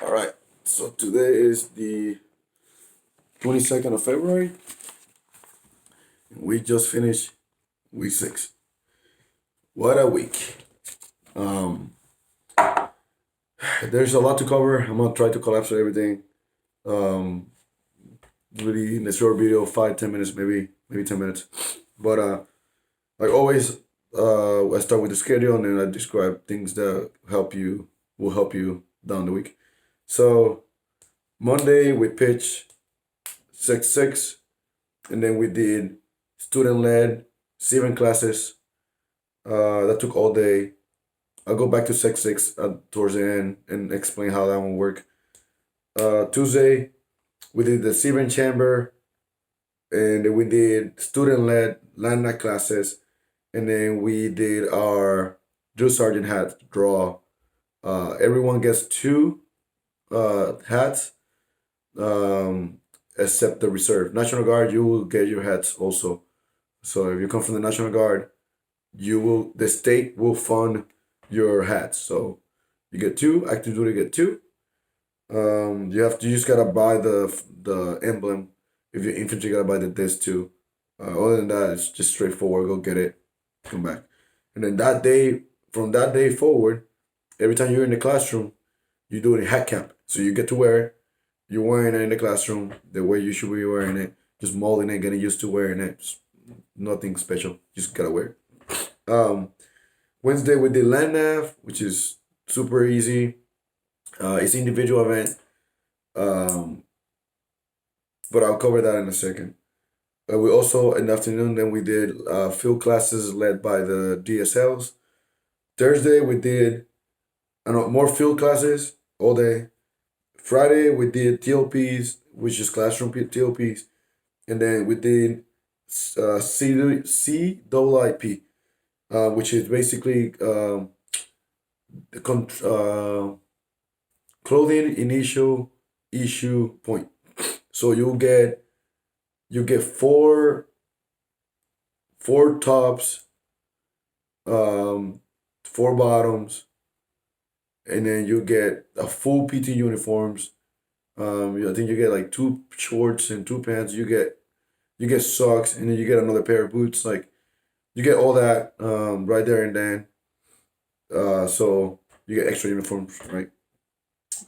All right. So today is the 22nd of February. We just finished week 6. What a week. Um, there's a lot to cover. I'm gonna try to collapse everything. Um, really in a short video, 5-10 minutes, maybe 10 minutes. But like always, I start with the schedule and then I describe things that will help you down the week. So Monday we pitch 6-6. And then we did student-led 7 classes. That took all day. I'll go back to Sec 6 towards the end and explain how that one worked. Tuesday, we did the 7 chamber, and then we did student-led landmark classes, and then we did our drill sergeant hat draw. Everyone gets 2 hats, um, except the reserve. National Guard, you will get your hats also. So if you come from the National Guard, the state will fund your hats. So you get 2. Active duty get 2. You just gotta buy the emblem. If you're infantry, you gotta buy the disc too. Other than that, it's just straightforward. Go get it, come back, and then from that day forward, every time you're in the classroom, you do it in hat camp. So you get to wear it. You're wearing it in the classroom the way you should be wearing it. Just molding it, getting used to wearing it. Just nothing special. Just gotta wear it. Wednesday we did land nav, which is super easy. It's an individual event, um, but I'll cover that in a second. We also in the afternoon then we did field classes led by the DSLs. Thursday we did more field classes all day. Friday we did TLPs, which is classroom TLPs, and then we did CIIP, which is basically the clothing initial issue point. So you get four tops, um, 4 bottoms, and then you get a full PT uniforms. I think you get like 2 shorts and 2 pants. You get socks, and then you get another pair of boots. Like you get all that right there and then. So you get extra uniforms, right?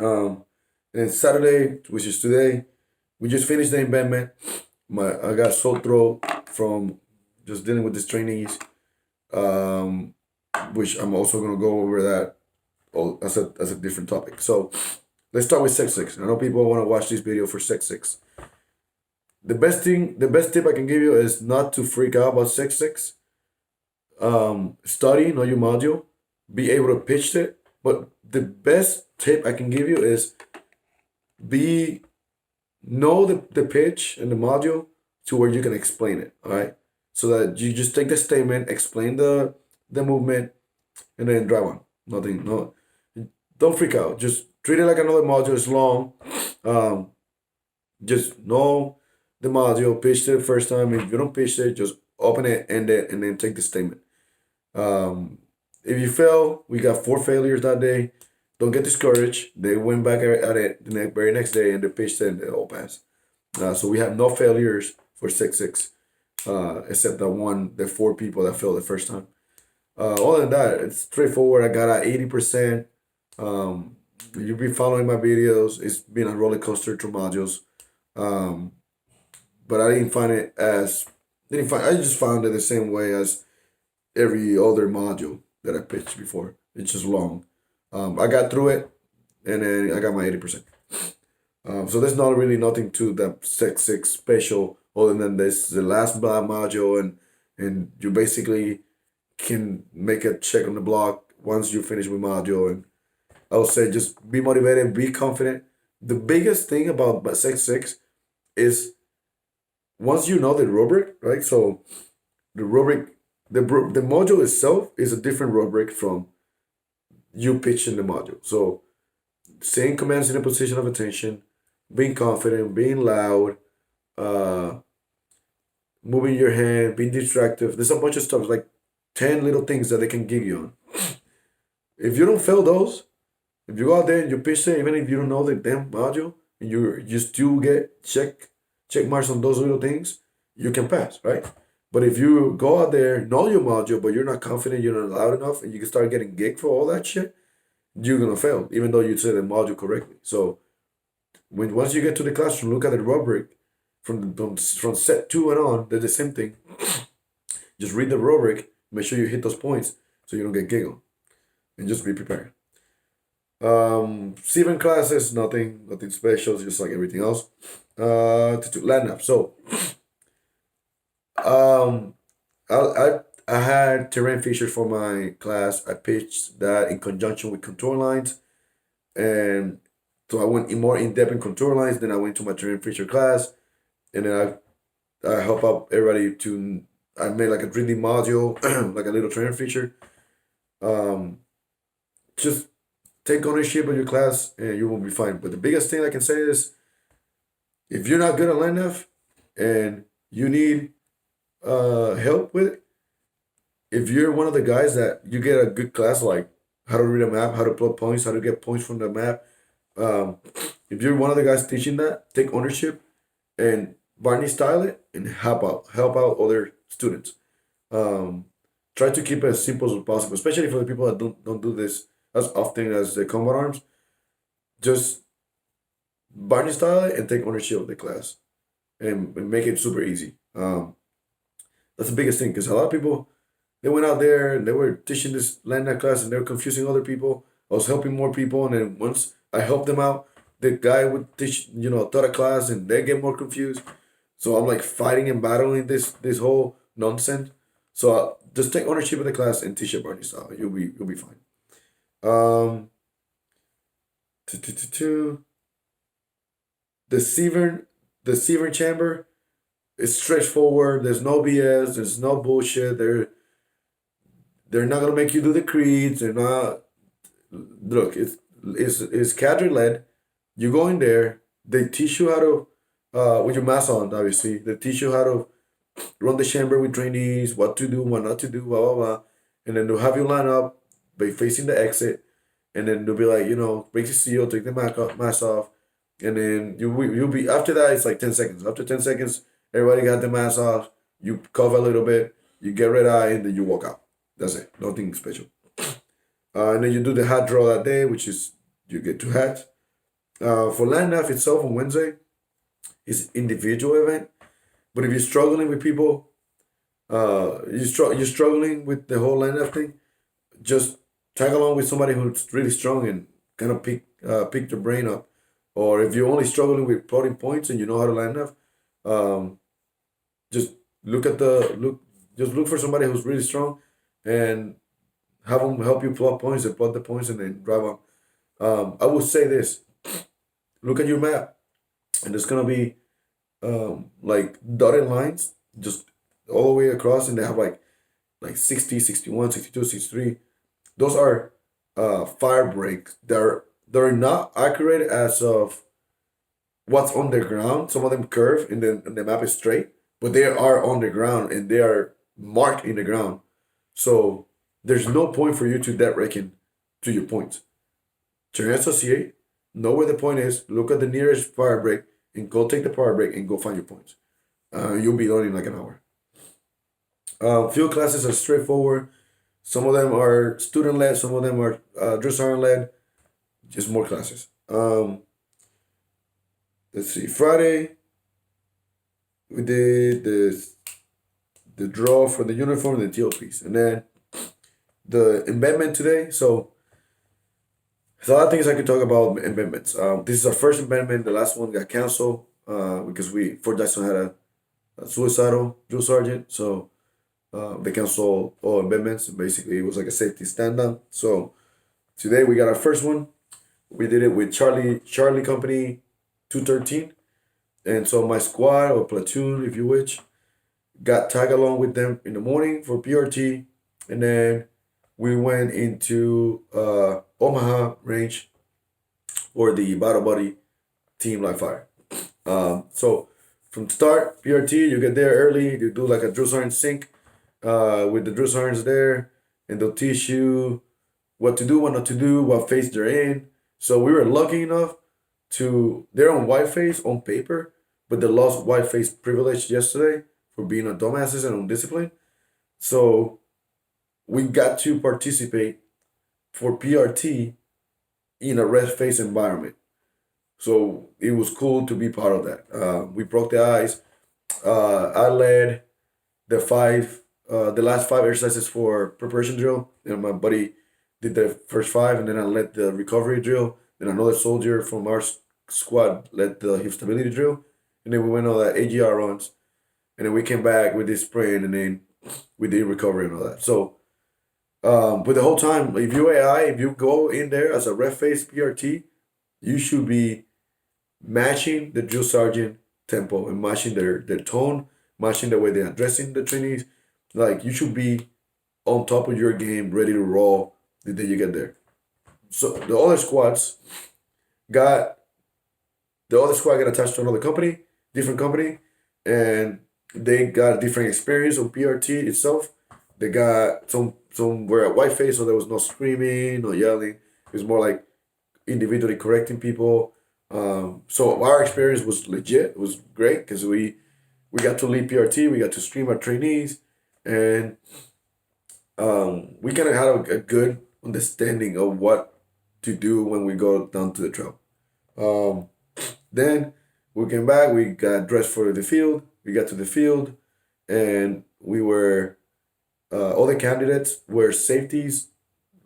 Um, and then Saturday, which is today, we just finished the embedment. I got sore throat from just dealing with these trainees, um, which I'm also gonna go over that as a different topic. So let's start with Sec 6. I know people want to watch this video for Sec 6. The best tip I can give you is not to freak out about Sec 6. Study, know your module, be able to pitch it. But the best tip I can give you is be know the pitch and the module to where you can explain it. All right, so that you just take the statement, explain the movement, and then drive on. Nothing, no, don't freak out. Just treat it like another module. It's long. Um, just know the module, pitch it the first time. If you don't pitch it, just open it, end it, and then take the statement. Um, if you fail, we got 4 failures that day. Don't get discouraged. They went back at it the very next day and they pitched it and they all passed. So we have no failures for Sec 6, except the 4 people that failed the first time. Other than that, it's straightforward. I got a 80%. Um, you've been following my videos. It's been a roller coaster through modules. Um, but I didn't find it as didn't find. I just found it the same way as every other module that I pitched before. It's just long. I got through it, and then I got my 80%. So there's not really nothing to that Sec 6 special other than this the last module, and you basically can make a check on the block once you finish with module. And I would say just be motivated, be confident. The biggest thing about Sec 6 is once you know the rubric, right? So the rubric, the module itself is a different rubric from you pitching the module. So saying commands in a position of attention, being confident, being loud, uh, moving your hand, being distractive. There's a bunch of stuff, like 10 little things that they can give you on. If you don't fail those, If you go out there and you pitch it, even if you don't know the damn module, and you still get check marks on those little things, you can pass, right? But if you go out there, know your module, but you're not confident, you're not loud enough, and you can start getting gigged for all that shit, you're gonna fail, even though you said the module correctly. So when once you get to the classroom, look at the rubric from set two and on, they're the same thing. Just read the rubric, make sure you hit those points so you don't get giggled, and just be prepared. Steven classes, nothing special, just like everything else. To land up. So, um, I had terrain features for my class. I pitched that in conjunction with contour lines, and so I went more in depth in contour lines. Then I went to my terrain feature class, and then I help out everybody to. I made like a 3D module, like a little terrain feature. Um, just take ownership of your class, and you will be fine. But the biggest thing I can say is, if you're not good at line F, and you need help with it, if you're one of the guys that you get a good class like how to read a map, how to plot points, how to get points from the map, um, if you're one of the guys teaching that, take ownership and Barney style it and help out other students. Um, Try to keep it as simple as possible, especially for the people that don't do this as often as the combat arms. Just Barney style it and take ownership of the class and make it super easy. That's the biggest thing because a lot of people they went out there and they were teaching this landmark class and they were confusing other people. I was helping more people, and then once I helped them out, the guy would teach taught a class and they get more confused. So I'm like fighting and battling this whole nonsense. So just take ownership of the class and teach it Barney style. You'll be fine. Um, two, two, two, two. The Severn the Severn chamber is straightforward. There's no BS. There's no bullshit. They're not gonna make you do the creeds. They're not. Look, it's cadre led. You go in there. They teach you how to, with your mask on, obviously. They teach you how to run the chamber with trainees, what to do, what not to do, blah blah blah, and then they'll have you line up by facing the exit, and then they'll be like, break the seal, take the mask off, and then you'll be after that. It's like 10 seconds. After 10 seconds, everybody got the mask off. You cough a little bit, you get red eye, and then you walk out. That's it. Nothing special. And then you do the hat draw that day, which is you get two hats. For land nav itself on Wednesday, it's individual event. But if you're struggling with people, you're struggling with the whole land nav thing, just tag along with somebody who's really strong and kind of pick their brain up. Or if you're only struggling with plotting points and you know how to land nav, um, just look at the look. Just look for somebody who's really strong, and have them help you plot points and plot the points and then drive on. I would say this: look at your map, and there's gonna be like dotted lines just all the way across, and they have like 60, 61, 62, 63. Those are fire breaks. They're not accurate as of what's on the ground. Some of them curve and the map is straight, but they are on the ground and they are marked in the ground. So there's no point for you to dead reckon to your points. Turn associate, know where the point is, look at the nearest fire break, and go take the power break and go find your points. You'll be done in like an hour. Field classes are straightforward. Some of them are student led, some of them are drill sergeant led. Just more classes. Let's see. Friday, we did the draw for the uniform and the TLPs, and then the embedment today. So there's a lot of things I could talk about embedments. This is our first embedment. The last one got canceled because Fort Jackson had a suicidal drill sergeant. So they canceled all embedments. Basically, it was like a safety stand down. So today we got our first one. We did it with Charlie Company 213. And so my squad or platoon, if you wish, got tagged along with them in the morning for PRT. And then we went into Omaha range for the battle buddy team live fire. So from start PRT, you get there early. You do like a drill sergeant sync with the drill sergeants there, and they'll teach you what to do, what not to do, what phase they're in. So we were lucky enough to they're on white face on paper, but they lost white face privilege yesterday for being a dumbasses and undisciplined. So we got to participate for PRT in a red face environment. So it was cool to be part of that. We broke the ice. I led the last five exercises for preparation drill, and my buddy did the first five, and then I led the recovery drill. Then another soldier from our squad led the hip stability drill, and then we went on that AGR runs, and then we came back with this sprint, and then we did recovery and all that. So, but the whole time, if you AI, if you go in there as a ref face PRT, you should be matching the drill sergeant tempo and matching their tone, matching the way they're addressing the trainees. Like you should be on top of your game, ready to roll the day you get there. So got the other squad got attached to another company, different company, and they got different experience on PRT itself. They got some were at whiteface, so there was no screaming, no yelling. It was more like individually correcting people. So our experience was legit. It was great because we got to lead PRT, we got to stream our trainees, and we kind of had a good understanding of what to do when we go down to the trail. Um, then we came back, we got dressed for the field, we got to the field, and we were, all the candidates were safeties,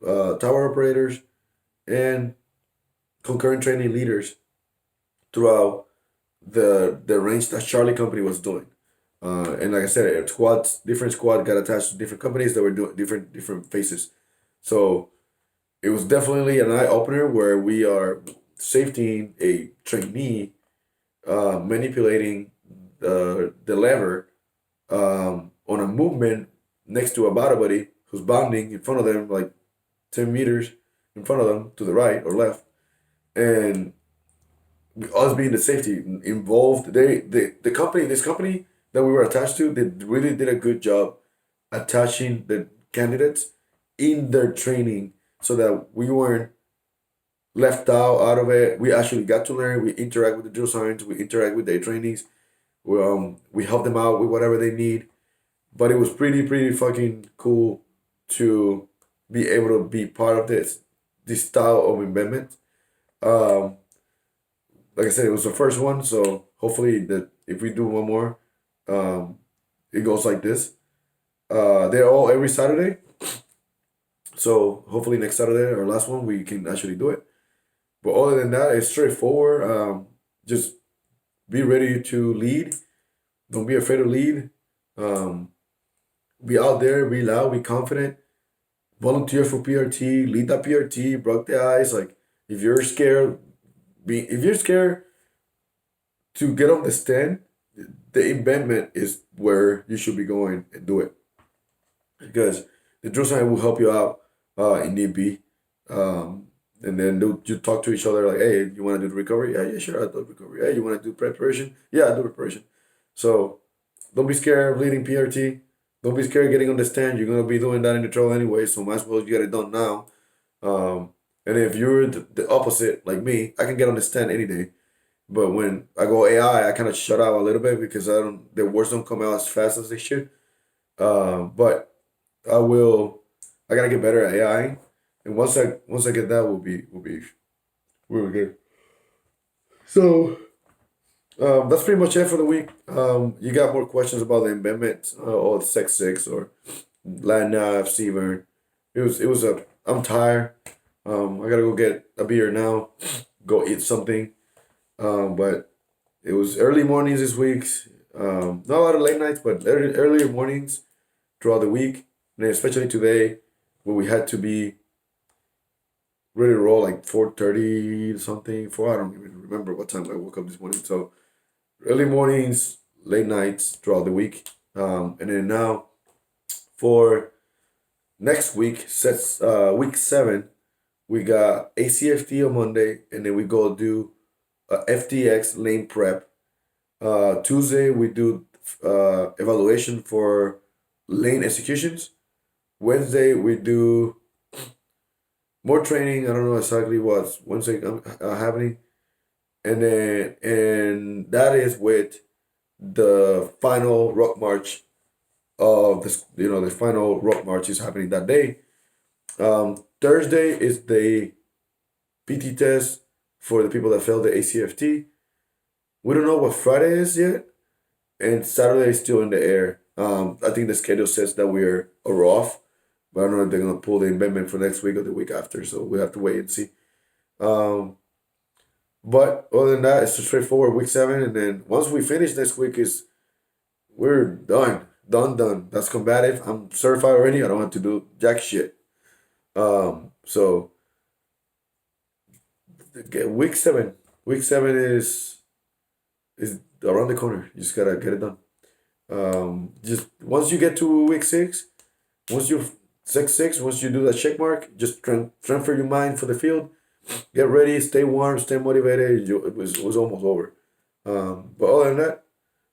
tower operators, and concurrent training leaders throughout the range that Charlie Company was doing. And like I said, different squad got attached to different companies that were doing different phases. So it was definitely an eye opener where we are safetying a trainee, manipulating the lever on a movement next to a battle buddy who's bounding in front of them, like 10 meters in front of them to the right or left, and us being the safety involved. The company, this company that we were attached to, they really did a good job attaching the candidates in their training so that we weren't left out of it. We actually got to learn. We interact with the drill sergeants. We interact with their trainees. We help them out with whatever they need. But it was pretty fucking cool to be able to be part of this style of embedment. Um, like I said, it was the first one, so hopefully that if we do one more, um, it goes like this. They're all every Saturday, so hopefully next Saturday or last one we can actually do it. But other than that, it's straightforward. Just be ready to lead. Don't be afraid to lead. Um, be out there, be loud, be confident. Volunteer for PRT, lead that PRT, broke the ice. Like if you're scared, if you're scared to get on the stand, the embedment is where you should be going and do it because the drill sergeant will help you out in need be. And then you talk to each other like, hey, you want to do the recovery? Yeah, sure, I'll do recovery. Hey, you want to do preparation? Yeah, I'll do preparation. So don't be scared of leading PRT. Don't be scared of getting on the stand. You're gonna be doing that in the trail anyway, so might as well get it done now. And if you're the opposite, like me, I can get on the stand any day. But when I go AI, I kind of shut out a little bit because the words don't come out as fast as they should. But I will. I gotta get better at AI, and once I get that, we'll be good. So that's pretty much it for the week. You got more questions about the embedment or Sec Six or Landnav, Severn? It was a. I'm tired. I gotta go get a beer now. Go eat something. But it was early mornings this week. Not a lot of late nights, but earlier mornings throughout the week, and especially today, when we had to be ready to roll like 4:30 something. I don't even remember what time I woke up this morning. So early mornings, late nights throughout the week. And then now for next week, sets week 7, we got ACFT on Monday, and then we go do FTX lane prep. Tuesday we do evaluation for lane executions. Wednesday we do more training. I don't know exactly what's Wednesday happening, and that is with the final rock march of this. The final rock march is happening that day. Thursday is the PT test for the people that failed the ACFT. We don't know what Friday is yet, and Saturday is still in the air. I think the schedule says that we're off, but I don't know if they're gonna pull the embedment for next week or the week after. So we have to wait and see. Um, but other than that, it's a straightforward week 7, and then once we finish next week, is we're done. That's combative. I'm certified already. I don't have to do jack shit. So week 7, week 7 is around the corner. You just gotta get it done. Just once you get to week 6, once you 6, once you do that check mark, just transfer your mind for the field. Get ready, stay warm, stay motivated. It was almost over. But other than that,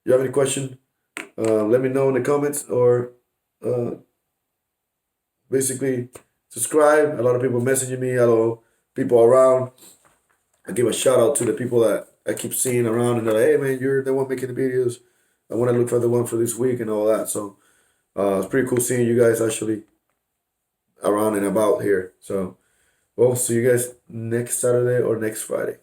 you have any question? Let me know in the comments, or uh, basically subscribe. A lot of people messaging me. Hello, people around. I give a shout out to the people that I keep seeing around, and they're like, "Hey man, you're the one making the videos. I want to look for the one for this week and all that." So it's pretty cool seeing you guys actually around and about here. So we'll see you guys next Saturday or next Friday.